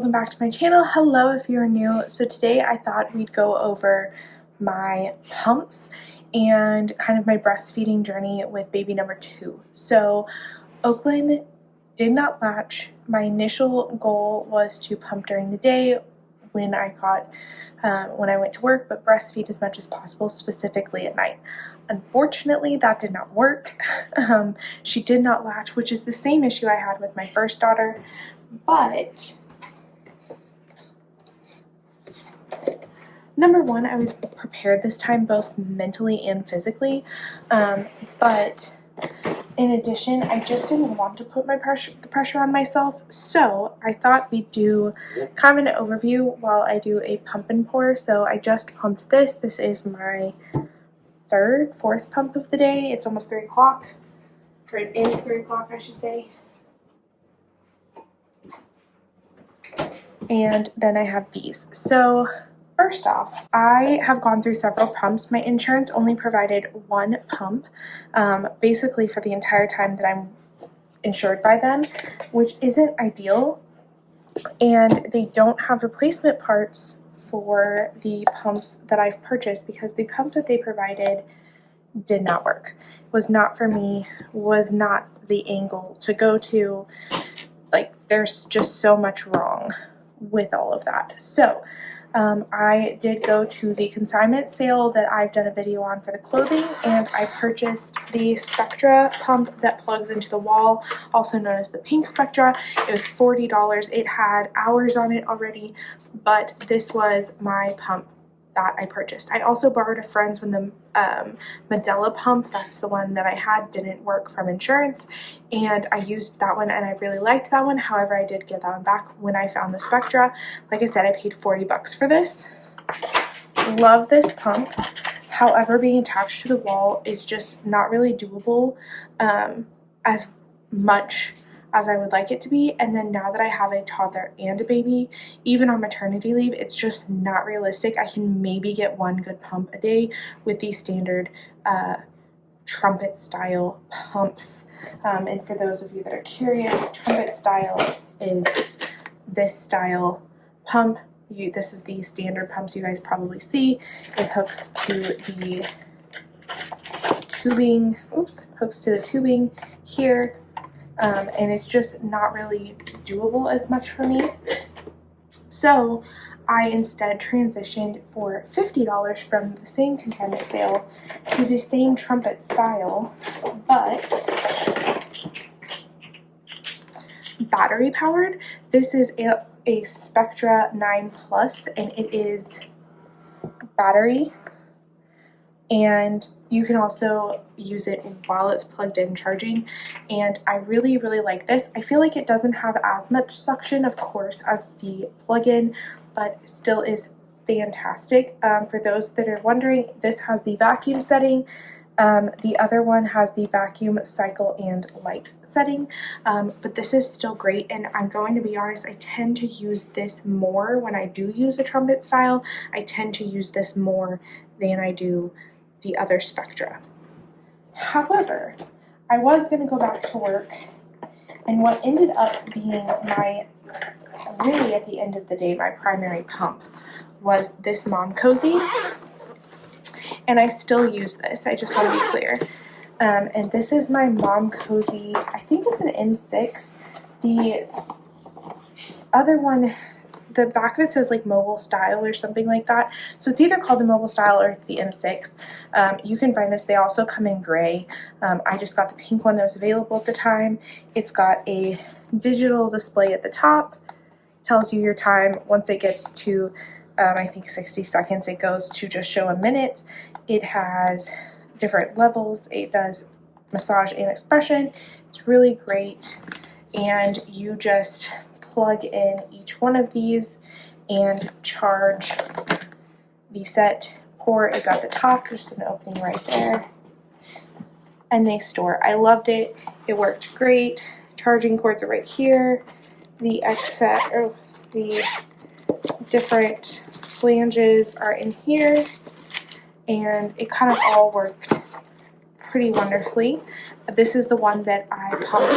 welcome back to my channel. Hello if you're new. So today I thought we'd go over my pumps and kind of my breastfeeding journey with baby number 2. So Oakland did not latch. My initial goal was to pump during the day when I went to work, but breastfeed as much as possible, specifically at night. Unfortunately, that did not work. She did not latch, which is the same issue I had with my first daughter, but number one, I was prepared this time, both mentally and physically, but in addition, I just didn't want to put the pressure on myself, so I thought we'd do kind of an overview while I do a pump and pour. So I just pumped this. This is my fourth pump of the day. It's almost 3 o'clock, or it is 3 o'clock, I should say. And then I have these. So first off, I have gone through several pumps. My insurance only provided one pump, basically for the entire time that I'm insured by them, which isn't ideal. And they don't have replacement parts for the pumps that I've purchased because the pump that they provided did not work. It was not for me, was not the angle to go to. Like, there's just so much wrong with all of that. So I did go to the consignment sale that I've done a video on for the clothing, and I purchased the Spectra pump that plugs into the wall, also known as the Pink Spectra. It was $40. It had hours on it already, but this was my pump that I purchased. I also borrowed a friend's when the Medela pump, that's the one that I had, didn't work from insurance, and I used that one and I really liked that one. However, I did give that one back when I found the Spectra. Like I said, I paid $40 for this. Love this pump. However, being attached to the wall is just not really doable as much as I would like it to be. And then now that I have a toddler and a baby, even on maternity leave, it's just not realistic. I can maybe get one good pump a day with these standard trumpet style pumps. And for those of you that are curious, trumpet style is this style pump. This is the standard pumps you guys probably see. It hooks to the tubing, here. And it's just not really doable as much for me. So I instead transitioned for $50 from the same consignment sale to the same trumpet style, but battery powered. This is a Spectra 9 Plus, and it is battery, and you can also use it while it's plugged in charging, and I really like this. I feel like it doesn't have as much suction, of course, as the plug-in, but still is fantastic. For those that are wondering, this has the vacuum setting. The other one has the vacuum, cycle, and light setting, but this is still great, and I'm going to be honest, I tend to use this more when I do use a trumpet style. I tend to use this more than I do the other Spectra. However, I was going to go back to work, and what ended up being really at the end of the day, my primary pump was this Mom Cozy, and I still use this. I just want to be clear. And this is my Mom Cozy. I think it's an M6. The other one, the back of it says like mobile style or something like that. So it's either called the mobile style or it's the M6. You can find this. They also come in gray. I just got the pink one that was available at the time. It's got a digital display at the top. Tells you your time. Once it gets to, I think 60 seconds, it goes to just show a minute. It has different levels. It does massage and expression. It's really great. And you just plug in each one of these and charge. The set pour is at the top, just an opening right there, and they store. I loved it. It worked great. Charging cords are right here. The the different flanges are in here, and it kind of all worked pretty wonderfully. This is the one that I pumped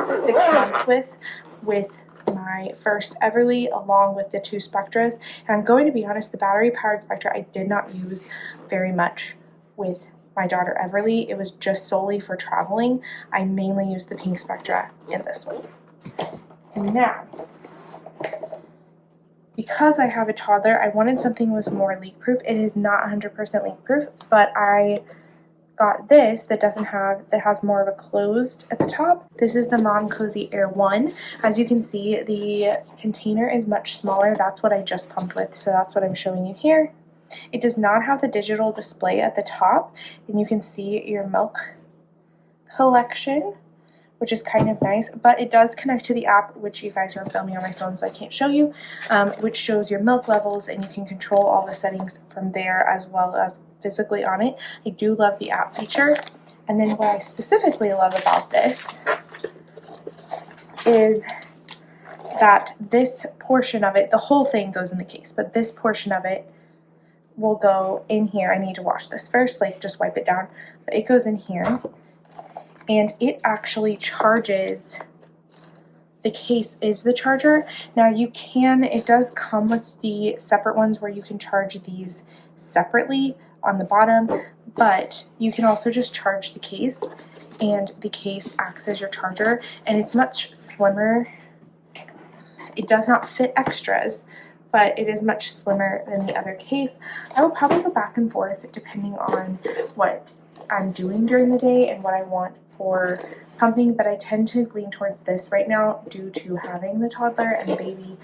to 6 months with my first Everly along with the 2 Spectras. And I'm going to be honest, the battery powered Spectra I did not use very much with my daughter Everly. It was just solely for traveling. I mainly used the pink Spectra in this one. Now, because I have a toddler, I wanted something that was more leak proof. It is not 100% leak proof, but I got this that has more of a closed at the top. This is the Mom Cozy Air 1. As you can see, the container is much smaller. That's what I just pumped with, so that's what I'm showing you here. It does not have the digital display at the top, and you can see your milk collection, which is kind of nice, but it does connect to the app, which you guys are filming on my phone, so I can't show you, which shows your milk levels, and you can control all the settings from there as well as physically on it. I do love the app feature. And then what I specifically love about this is that this portion of it, the whole thing goes in the case, but this portion of it will go in here. I need to wash this first, like just wipe it down, but it goes in here. And it actually charges, the case is the charger. Now it does come with the separate ones where you can charge these separately on the bottom, but you can also just charge the case, and the case acts as your charger, and it's much slimmer. It does not fit extras, but it is much slimmer than the other case. I will probably go back and forth depending on what I'm doing during the day and what I want for pumping, but I tend to lean towards this right now due to having the toddler and the baby,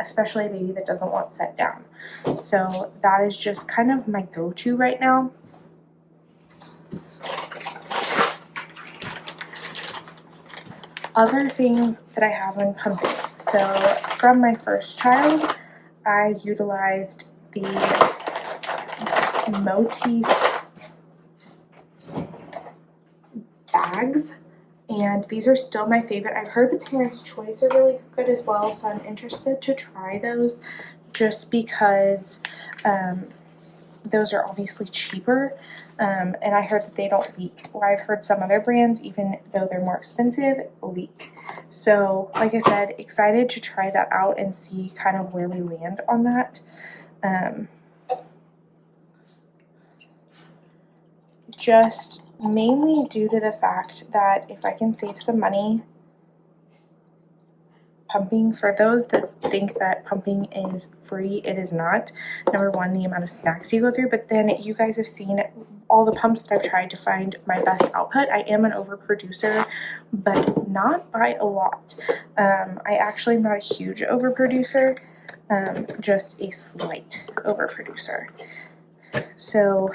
especially a baby that doesn't want set down. So that is just kind of my go-to right now. Other things that I have when pumping. So from my first child, I utilized the motif bags, and these are still my favorite. I've heard the Parents' Choice are really good as well, so I'm interested to try those just because those are obviously cheaper, and I heard that they don't leak, or I've heard some other brands, even though they're more expensive, leak. So like I said, excited to try that out and see kind of where we land on that. Just mainly due to the fact that if I can save some money pumping, for those that think that pumping is free, it is not. Number one, the amount of snacks you go through, but then you guys have seen all the pumps that I've tried to find my best output. I am an overproducer, but not by a lot. I actually am not a huge overproducer, just a slight overproducer. So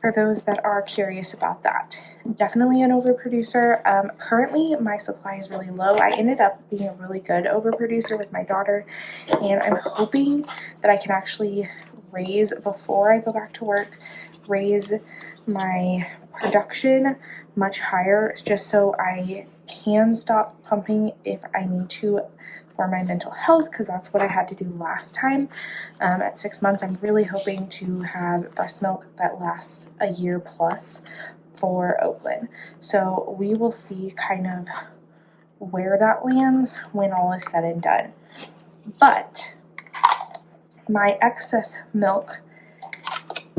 for those that are curious about that, definitely an overproducer. Currently my supply is really low. I ended up being a really good overproducer with my daughter, and I'm hoping that I can actually raise, before I go back to work, raise my production much higher, just so I can stop pumping if I need to for my mental health, because that's what I had to do last time. At 6 months, I'm really hoping to have breast milk that lasts a year plus for Oakland. So we will see kind of where that lands when all is said and done. But my excess milk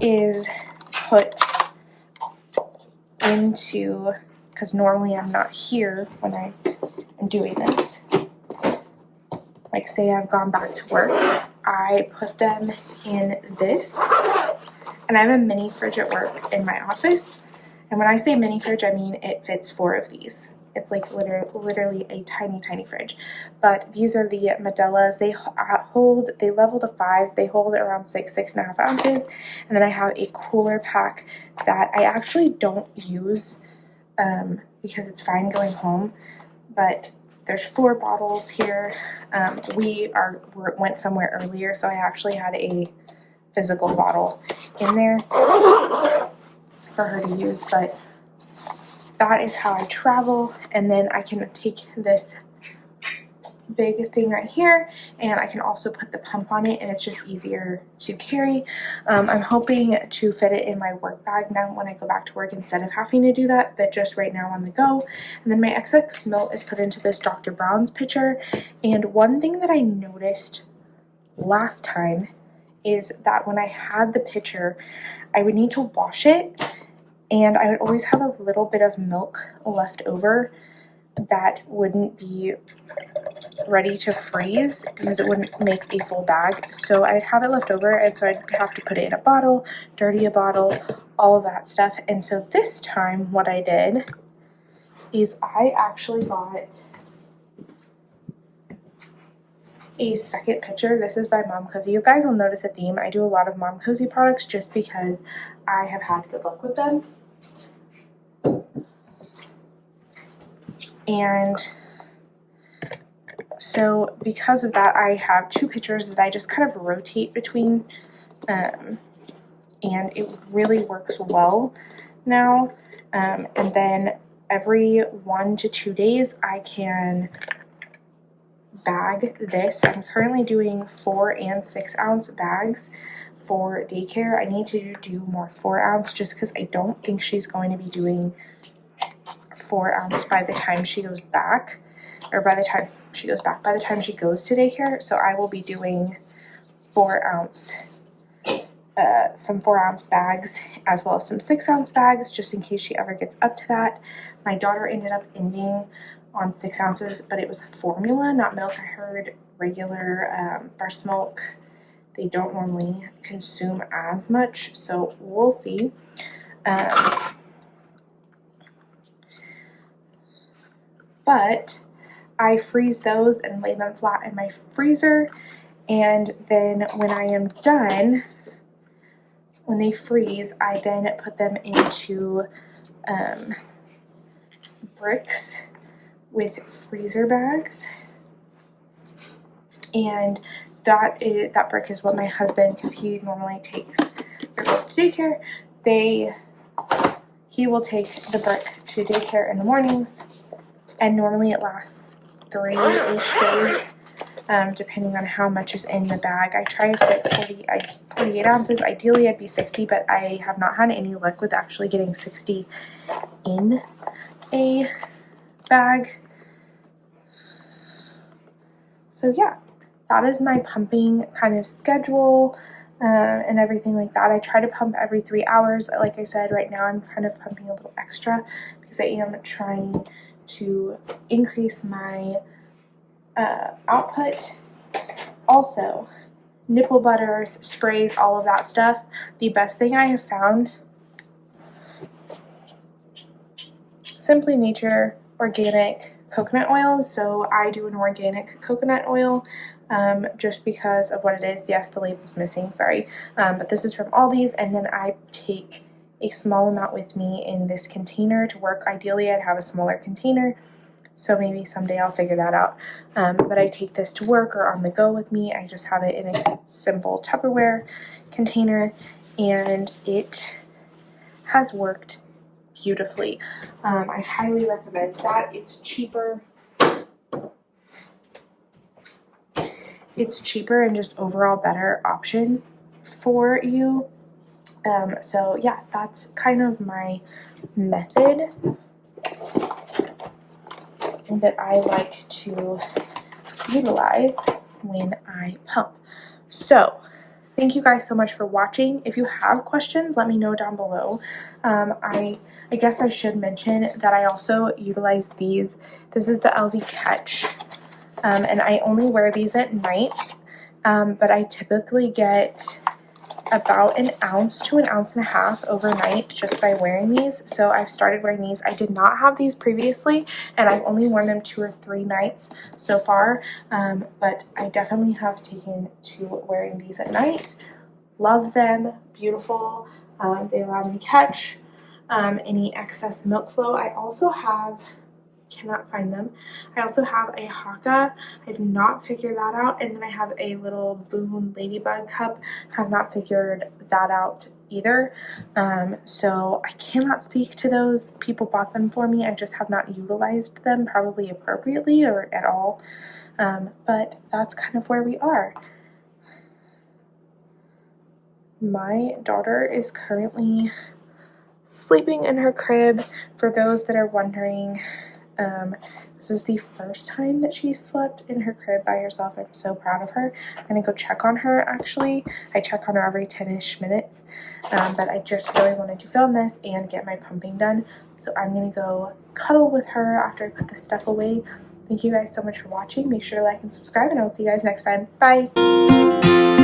is put into, because normally I'm not here when I am doing this. Like say I've gone back to work, I put them in this, and I have a mini fridge at work in my office. And when I say mini fridge, I mean it fits 4 of these. It's like literally a tiny, tiny fridge. But these are the Modellas. They level to 5. They hold around 6.5 ounces. And then I have a cooler pack that I actually don't use because it's fine going home. But there's 4 bottles here. We went somewhere earlier, so I actually had a physical bottle in there for her to use, but that is how I travel. And then I can take this big thing right here, and I can also put the pump on it, and it's just easier to carry. I'm hoping to fit it in my work bag now when I go back to work instead of having to do that, but just right now on the go. And then my XX milk is put into this Dr. Brown's pitcher. And one thing that I noticed last time is that when I had the pitcher, I would need to wash it, and I would always have a little bit of milk left over that wouldn't be ready to freeze because it wouldn't make a full bag. So I'd have it left over, and so I'd have to put it in a bottle, dirty a bottle, all of that stuff. And so this time what I did is I actually got a second pitcher. This is by Mom Cozy. You guys will notice a theme. I do a lot of Mom Cozy products just because I have had good luck with them. And so because of that, I have two pitchers that I just kind of rotate between, and it really works well now. And then every 1 to 2 days I can bag this. I'm currently doing 4 and 6 ounce bags for daycare. I need to do more 4 ounce just because I don't think she's going to be doing 4 ounce by the time she goes back, or by the time she goes to daycare. So I will be doing 4 ounce, some 4 ounce bags, as well as some 6 ounce bags, just in case she ever gets up to that. My daughter ended up ending on 6 ounces, but it was a formula, not milk. I heard regular breast milk, they don't normally consume as much, so we'll see. But I freeze those and lay them flat in my freezer, and then when I am done, when they freeze, I then put them into bricks with freezer bags. And that brick is what my husband, because he normally takes their girls to daycare, he will take the brick to daycare in the mornings, and normally it lasts 3-ish days, depending on how much is in the bag. I try to fit 48 ounces. Ideally I'd be 60, but I have not had any luck with actually getting 60 in a bag. So yeah, that is my pumping kind of schedule, and everything like that. I try to pump every 3 hours. Like I said, right now I'm kind of pumping a little extra because I am trying to increase my output. Also, nipple butters, sprays, all of that stuff. The best thing I have found, Simply Nature organic coconut oil. So I do an organic coconut oil, just because of what it is. Yes, the label's missing, sorry, but this is from Aldi's, and then I take a small amount with me in this container to work. Ideally I'd have a smaller container, so maybe someday I'll figure that out, but I take this to work or on the go with me. I just have it in a simple Tupperware container, and it has worked beautifully. I highly recommend that. It's cheaper. It's cheaper and just overall better option for you. So yeah, that's kind of my method that I like to utilize when I pump. So thank you guys so much for watching. If you have questions, let me know down below. I guess I should mention that I also utilize these. This is the LV Catch, and I only wear these at night, but I typically get about 1 ounce to 1.5 ounces overnight just by wearing these. So I've started wearing these. I did not have these previously, and I've only worn them 2 or 3 nights so far, but I definitely have taken to wearing these at night. Love them, beautiful. They allow me to catch any excess milk flow. I also have, cannot find them, I also have a Haka. I've not figured that out. And then I have a little Boon Ladybug cup. Have not figured that out either. So I cannot speak to those. People bought them for me. I just have not utilized them probably appropriately or at all. But that's kind of where we are. My daughter is currently sleeping in her crib. For those that are wondering, this is the first time that she slept in her crib by herself. I'm so proud of her. I'm gonna go check on her actually. I check on her every 10-ish minutes, but I just really wanted to film this and get my pumping done. So I'm gonna go cuddle with her after I put this stuff away. Thank you guys so much for watching. Make sure to like and subscribe, and I'll see you guys next time. Bye!